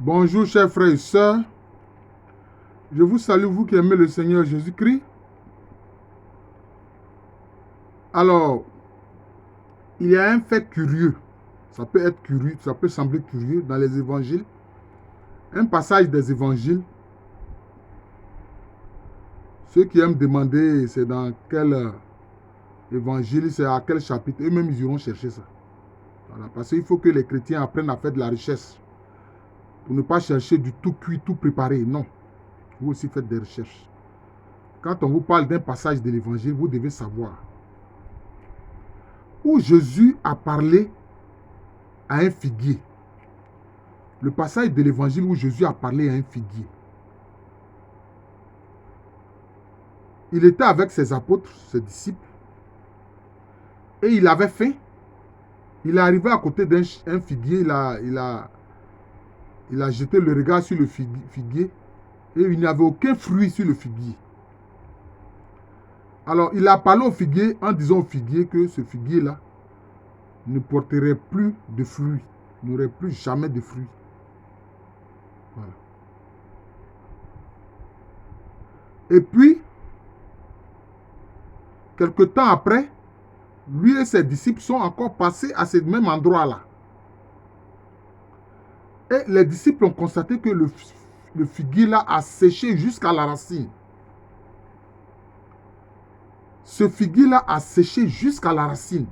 Bonjour chers frères et sœurs, je vous salue vous qui aimez le Seigneur Jésus-Christ. Alors, il y a un fait curieux, ça peut être curieux, ça peut sembler curieux dans les évangiles. Un passage des évangiles, ceux qui aiment demander c'est dans quel évangile, c'est à quel chapitre, eux-mêmes ils iront chercher ça. Voilà, parce qu'il faut que les chrétiens apprennent à faire de la richesse. Pour ne pas chercher du tout cuit, tout préparé, non. Vous aussi faites des recherches. Quand on vous parle d'un passage de l'évangile, vous devez savoir où Jésus a parlé à un figuier. Le passage de l'évangile où Jésus a parlé à un figuier. Il était avec ses apôtres, ses disciples, et il avait faim. Il est arrivé à côté d'un figuier, il a jeté le regard sur le figuier, et il n'y avait aucun fruit sur le figuier. Alors, il a parlé au figuier en disant au figuier que ce figuier-là ne porterait plus de fruits, n'aurait plus jamais de fruits. Voilà. Et puis, quelque temps après, lui et ses disciples sont encore passés à ce même endroit-là. Et les disciples ont constaté que le figuier-là a séché jusqu'à la racine. Ce figuier-là a séché jusqu'à la racine.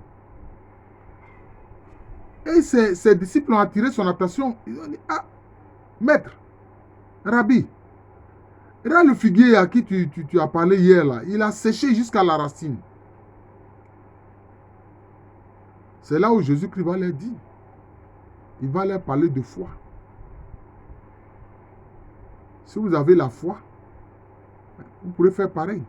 Et ses disciples ont attiré son attention. Ils ont dit, ah, maître, Rabbi, là le figuier à qui tu as parlé hier, là, il a séché jusqu'à la racine. C'est là où Jésus-Christ va leur dire. Il va leur parler de foi. Si vous avez la foi, vous pourrez faire pareil.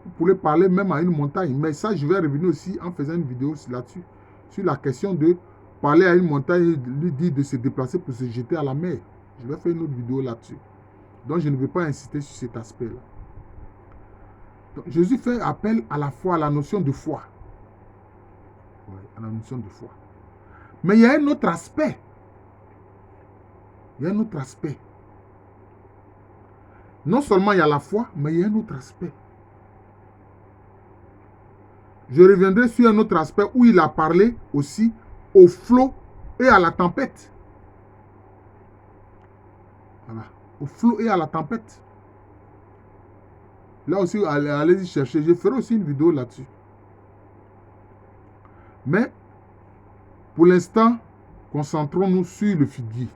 Vous pourrez parler même à une montagne. Mais ça, je vais revenir aussi en faisant une vidéo là-dessus. Sur la question de parler à une montagne et lui dire de se déplacer pour se jeter à la mer. Je vais faire une autre vidéo là-dessus. Donc, je ne vais pas insister sur cet aspect-là. Donc, Jésus fait appel à la foi, à la notion de foi. Oui, à la notion de foi. Mais il y a un autre aspect. Il y a un autre aspect. Non seulement il y a la foi, mais il y a un autre aspect. Je reviendrai sur un autre aspect où il a parlé aussi au flot et à la tempête. Voilà. Au flot et à la tempête. Là aussi, allez-y chercher. Je ferai aussi une vidéo là-dessus. Mais, pour l'instant, concentrons-nous sur le figuier.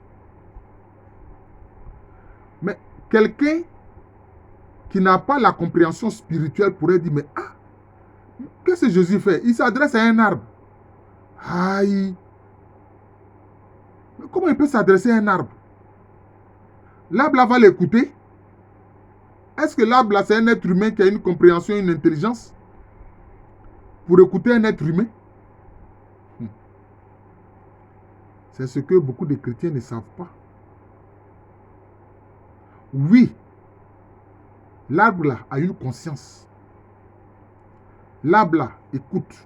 Mais, quelqu'un qui n'a pas la compréhension spirituelle pourrait dire, mais ah, qu'est-ce que Jésus fait? Il s'adresse à un arbre. Aïe. Mais comment il peut s'adresser à un arbre? L'arbre là va l'écouter. Est-ce que l'arbre là c'est un être humain qui a une compréhension, une intelligence pour écouter un être humain? C'est ce que beaucoup de chrétiens ne savent pas. Oui, l'arbre là a une conscience. L'arbre là écoute.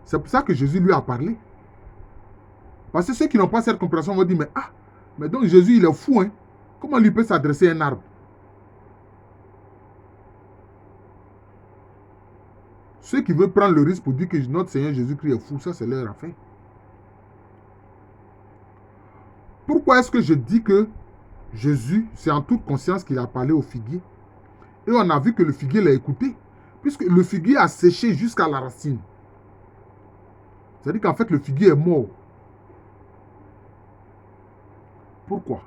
C'est pour ça que Jésus lui a parlé. Parce que ceux qui n'ont pas cette compréhension vont dire, mais ah, mais donc Jésus il est fou, hein? Comment lui peut s'adresser à un arbre? Ceux qui veulent prendre le risque pour dire que notre Seigneur Jésus-Christ est fou, ça c'est leur affaire. Pourquoi est-ce que je dis que Jésus, c'est en toute conscience qu'il a parlé au figuier? Et on a vu que le figuier l'a écouté. Puisque le figuier a séché jusqu'à la racine. C'est-à-dire qu'en fait, le figuier est mort. Pourquoi?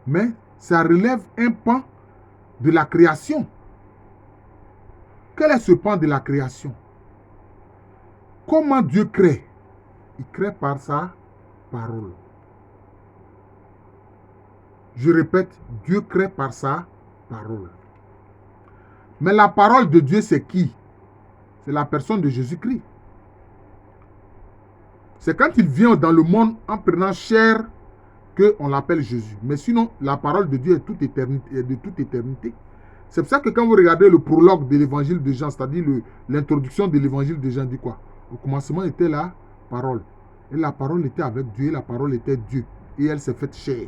Mais ça relève un pan de la création. Quel est ce pan de la création? Comment Dieu crée? Il crée par sa parole. Je répète, Dieu crée par sa parole. Mais la parole de Dieu, c'est qui? C'est la personne de Jésus-Christ. C'est quand il vient dans le monde en prenant chair qu'on l'appelle Jésus. Mais sinon, la parole de Dieu est de toute éternité. C'est pour ça que quand vous regardez le prologue de l'évangile de Jean, c'est-à-dire l'introduction de l'évangile de Jean, dit quoi? Au commencement était la parole. Et la parole était avec Dieu, et la parole était Dieu. Et elle s'est faite chair.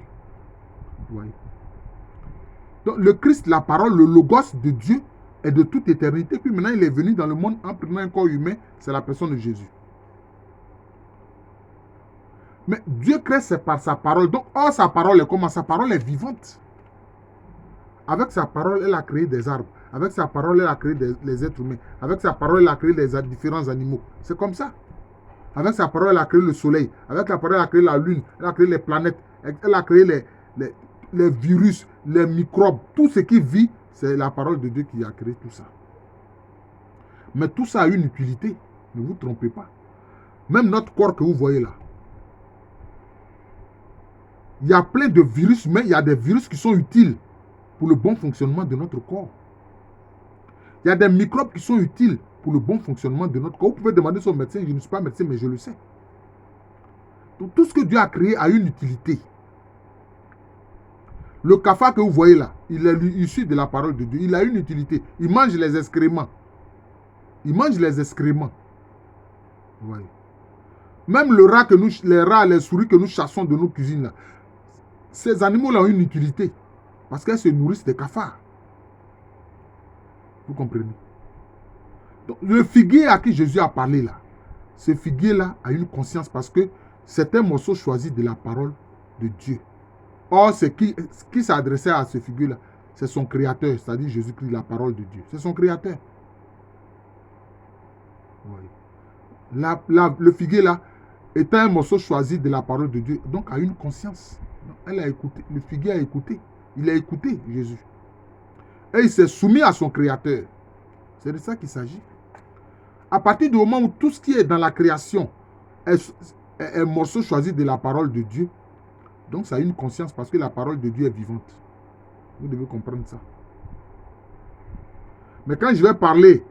Vous voyez? Donc le Christ, la parole, le logos de Dieu est de toute éternité. Puis maintenant, il est venu dans le monde en prenant un corps humain. C'est la personne de Jésus. Mais Dieu crée, c'est par sa parole. Donc, sa parole est comment? Sa parole est vivante. Avec sa parole, elle a créé des arbres. Avec sa parole, elle a créé les êtres humains. Avec sa parole, elle a créé les différents animaux. C'est comme ça. Avec sa parole, elle a créé le soleil. Avec la parole, elle a créé la lune. Elle a créé les planètes. Elle a créé les virus, les microbes. Tout ce qui vit, c'est la parole de Dieu qui a créé tout ça. Mais tout ça a une utilité. Ne vous trompez pas. Même notre corps que vous voyez là. Il y a plein de virus, mais il y a des virus qui sont utiles pour le bon fonctionnement de notre corps. Il y a des microbes qui sont utiles pour le bon fonctionnement de notre corps. Vous pouvez demander ça au médecin, je ne suis pas médecin, mais je le sais. Donc tout ce que Dieu a créé a une utilité. Le cafard que vous voyez là, il est issu de la parole de Dieu. Il a une utilité. Il mange les excréments. Il mange les excréments. Vous voyez. Même le rat les rats, les souris que nous chassons de nos cuisines là, ces animaux-là ont une utilité. Parce qu'elles se nourrissent des cafards. Vous comprenez? Donc, le figuier à qui Jésus a parlé là, ce figuier-là a une conscience parce que c'est un morceau choisi de la parole de Dieu. Or, c'est qui s'adressait à ce figuier-là? C'est son créateur, c'est-à-dire Jésus-Christ, la parole de Dieu. C'est son créateur. Oui. Le figuier-là est un morceau choisi de la parole de Dieu, donc a une conscience. Elle a écouté, le figuier a écouté. Il a écouté Jésus. Et il s'est soumis à son créateur. C'est de ça qu'il s'agit. À partir du moment où tout ce qui est dans la création est un morceau choisi de la parole de Dieu, donc ça a une conscience parce que la parole de Dieu est vivante. Vous devez comprendre ça. Mais quand je vais parler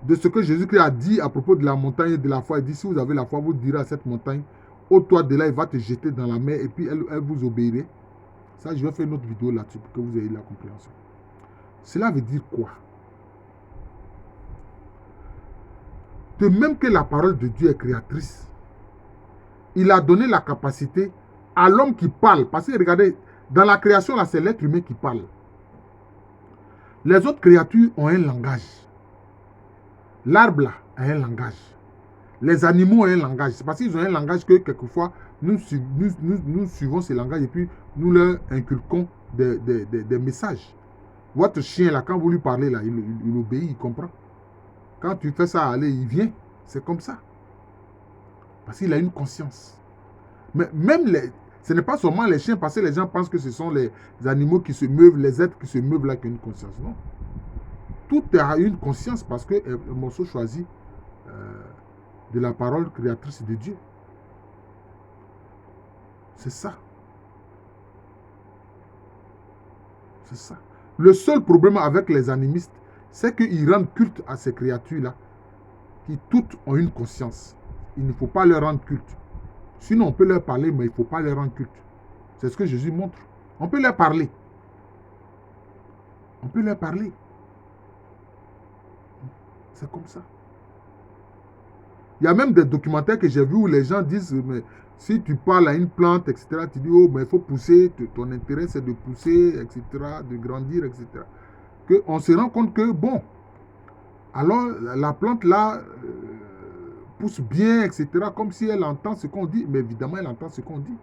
de ce que Jésus-Christ a dit à propos de la montagne et de la foi, il dit, si vous avez la foi, vous direz à cette montagne, ôte-toi de là, il va te jeter dans la mer et puis elle vous obéirait. Ça, je vais faire une autre vidéo là-dessus pour que vous ayez la compréhension. Cela veut dire quoi? De même que la parole de Dieu est créatrice, il a donné la capacité à l'homme qui parle. Parce que regardez, dans la création, là, c'est l'être humain qui parle. Les autres créatures ont un langage. L'arbre, là, a un langage. Les animaux ont un langage. C'est parce qu'ils ont un langage que, quelquefois, nous suivons ces langages et puis nous leur inculquons des messages. Votre chien, là, quand vous lui parlez, là, il obéit, il comprend. Quand tu fais ça aller, il vient. C'est comme ça. Parce qu'il a une conscience. Mais même ce n'est pas seulement les chiens, parce que les gens pensent que ce sont les animaux qui se meuvent, les êtres qui se meuvent là qui ont une conscience. Non. Tout a une conscience parce que un morceau choisi de la parole créatrice de Dieu. C'est ça. C'est ça. Le seul problème avec les animistes, c'est qu'ils rendent culte à ces créatures-là, qui toutes ont une conscience. Il ne faut pas leur rendre culte. Sinon, on peut leur parler, mais il ne faut pas leur rendre culte. C'est ce que Jésus montre. On peut leur parler. On peut leur parler. C'est comme ça. Il y a même des documentaires que j'ai vus où les gens disent, mais si tu parles à une plante, etc., tu dis, oh, mais il faut pousser, ton intérêt c'est de pousser, etc., de grandir, etc. On se rend compte que, bon, alors la plante là pousse bien, etc., comme si elle entend ce qu'on dit, mais évidemment elle entend ce qu'on dit.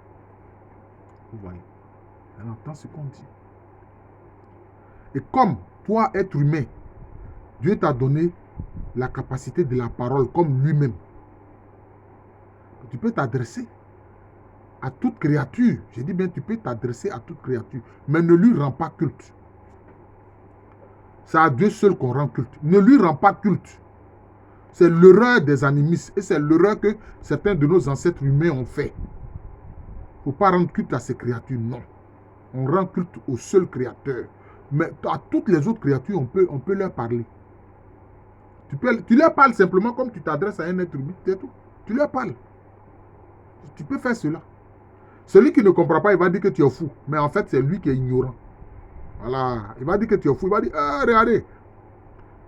Vous voyez, elle entend ce qu'on dit. Et comme toi, être humain, Dieu t'a donné la capacité de la parole comme lui-même. Tu peux t'adresser à toute créature. J'ai dit bien, tu peux t'adresser à toute créature, mais ne lui rends pas culte. C'est à Dieu seul qu'on rend culte. Ne lui rend pas culte. C'est l'erreur des animistes et c'est l'erreur que certains de nos ancêtres humains ont fait. Il ne faut pas rendre culte à ces créatures, non. On rend culte au seul créateur. Mais à toutes les autres créatures, on peut leur parler. Tu leur parles simplement comme tu t'adresses à un être humain, c'est tout. Tu leur parles. Tu peux faire cela. Celui qui ne comprend pas, il va dire que tu es fou. Mais en fait, c'est lui qui est ignorant. Voilà. Il va dire que tu es fou. Il va dire, ah, regardez.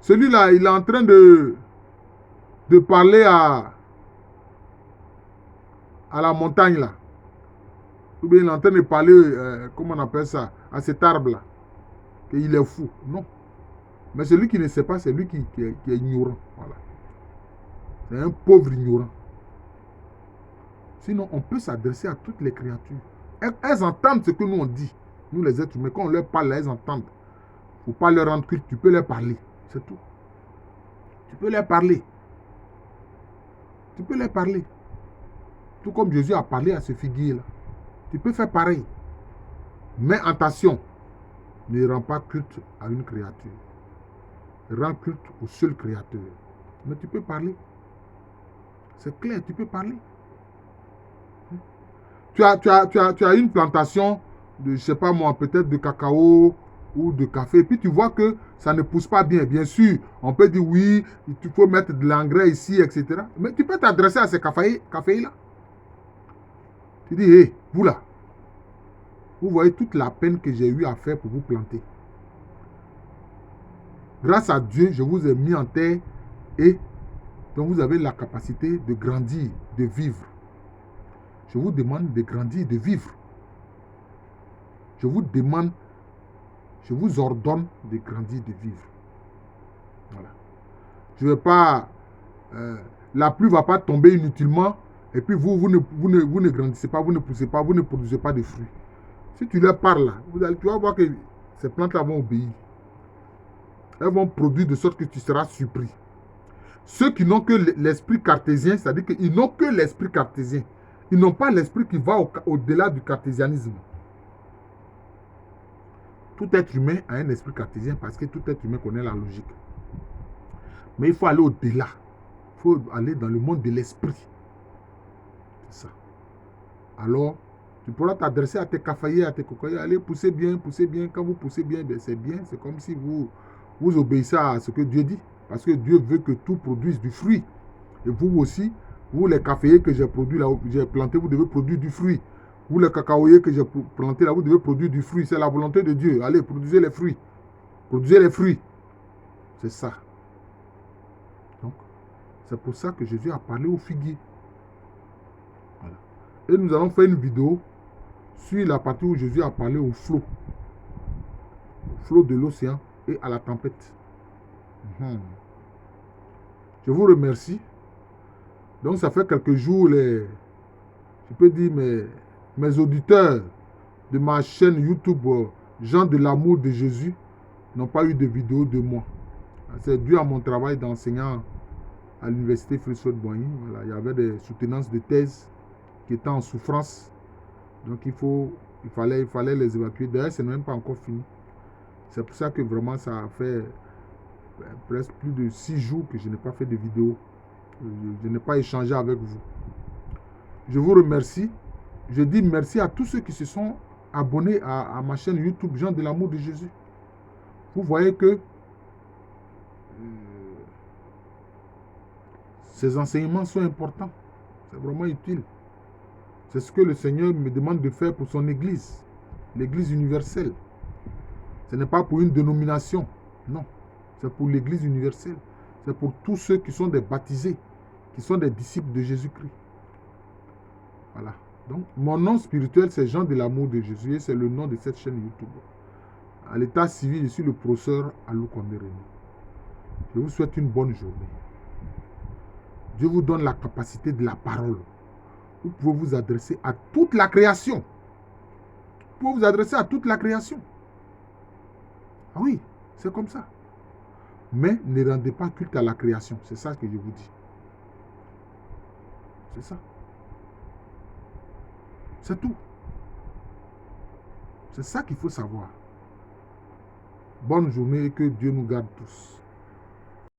Celui-là, il est en train de parler à la montagne là. Ou bien il est en train de parler, comment on appelle ça, à cet arbre-là, qu'il est fou. Non. Mais celui qui ne sait pas, c'est lui qui est ignorant. Voilà. C'est un pauvre ignorant. Sinon, on peut s'adresser à toutes les créatures. Elles entendent ce que nous on dit. Nous les êtres humains, quand on leur parle, elles entendent. Il ne faut pas leur rendre culte, tu peux leur parler. C'est tout. Tu peux leur parler. Tu peux leur parler. Tout comme Jésus a parlé à ce figuier-là. Tu peux faire pareil. Mais attention, ne rends pas culte à une créature. Rends culte au seul créateur. Mais tu peux parler. C'est clair, tu peux parler. Tu as une plantation de, je ne sais pas moi, peut-être de cacao ou de café, et puis tu vois que ça ne pousse pas bien. Bien sûr, on peut dire oui, il faut mettre de l'engrais ici, etc. Mais tu peux t'adresser à ces cafés-là. Tu dis, hé, vous là, vous voyez toute la peine que j'ai eu à faire pour vous planter. Grâce à Dieu, je vous ai mis en terre et donc vous avez la capacité de grandir, de vivre. Je vous demande de grandir, de vivre. Je vous demande, je vous ordonne de grandir, de vivre. Voilà. Je ne vais pas, la pluie ne va pas tomber inutilement et puis vous ne grandissez pas, vous ne poussez pas, vous ne produisez pas de fruits. Si tu leur parles là, tu vas voir que ces plantes-là vont obéir. Elles vont produire de sorte que tu seras surpris. Ceux qui n'ont que l'esprit cartésien, c'est-à-dire qu'ils n'ont que l'esprit cartésien. Ils n'ont pas l'esprit qui va au-delà du cartésianisme. Tout être humain a un esprit cartésien parce que tout être humain connaît la logique. Mais il faut aller au-delà. Il faut aller dans le monde de l'esprit. C'est ça. Alors, tu pourras t'adresser à tes caféiers, à tes cocoyers. Allez, poussez bien, poussez bien. Quand vous poussez bien, c'est bien. C'est comme si vous obéissez à ce que Dieu dit. Parce que Dieu veut que tout produise du fruit. Et vous aussi, vous les caféiers que j'ai produits là, j'ai planté, vous devez produire du fruit. Vous les cacaoyers que j'ai plantés là, vous devez produire du fruit. C'est la volonté de Dieu. Allez, produisez les fruits. Produisez les fruits. C'est ça. Donc, c'est pour ça que Jésus a parlé aux figuiers. Voilà. Et nous allons faire une vidéo sur la partie où Jésus a parlé au flot de l'océan et à la tempête. Je vous remercie. Donc ça fait quelques jours, je peux dire mes auditeurs de ma chaîne YouTube, Gens de l'amour de Jésus, n'ont pas eu de vidéo de moi. C'est dû à mon travail d'enseignant à l'université Frisot-Boigny. Voilà, il y avait des soutenances de thèse qui étaient en souffrance. Donc il fallait les évacuer. D'ailleurs, ce n'est même pas encore fini. C'est pour ça que vraiment ça a fait presque plus de 6 jours que je n'ai pas fait de vidéo. Je n'ai pas échangé avec vous. Je vous remercie. Je dis merci à tous ceux qui se sont abonnés à ma chaîne YouTube, Gens de l'amour de Jésus. Vous voyez que ces enseignements sont importants. C'est vraiment utile. C'est ce que le Seigneur me demande de faire pour son Église. L'Église universelle. Ce n'est pas pour une dénomination. Non. C'est pour l'Église universelle. C'est pour tous ceux qui sont des baptisés, qui sont des disciples de Jésus-Christ. Voilà. Donc, mon nom spirituel, c'est Gens de l'amour de Jésus et c'est le nom de cette chaîne YouTube. À l'état civil, je suis le professeur Alou Condé René. Je vous souhaite une bonne journée. Dieu vous donne la capacité de la parole. Vous pouvez vous adresser à toute la création. Vous pouvez vous adresser à toute la création. Ah oui, c'est comme ça. Mais ne rendez pas culte à la création. C'est ça que je vous dis. C'est ça. C'est tout. C'est ça qu'il faut savoir. Bonne journée et que Dieu nous garde tous.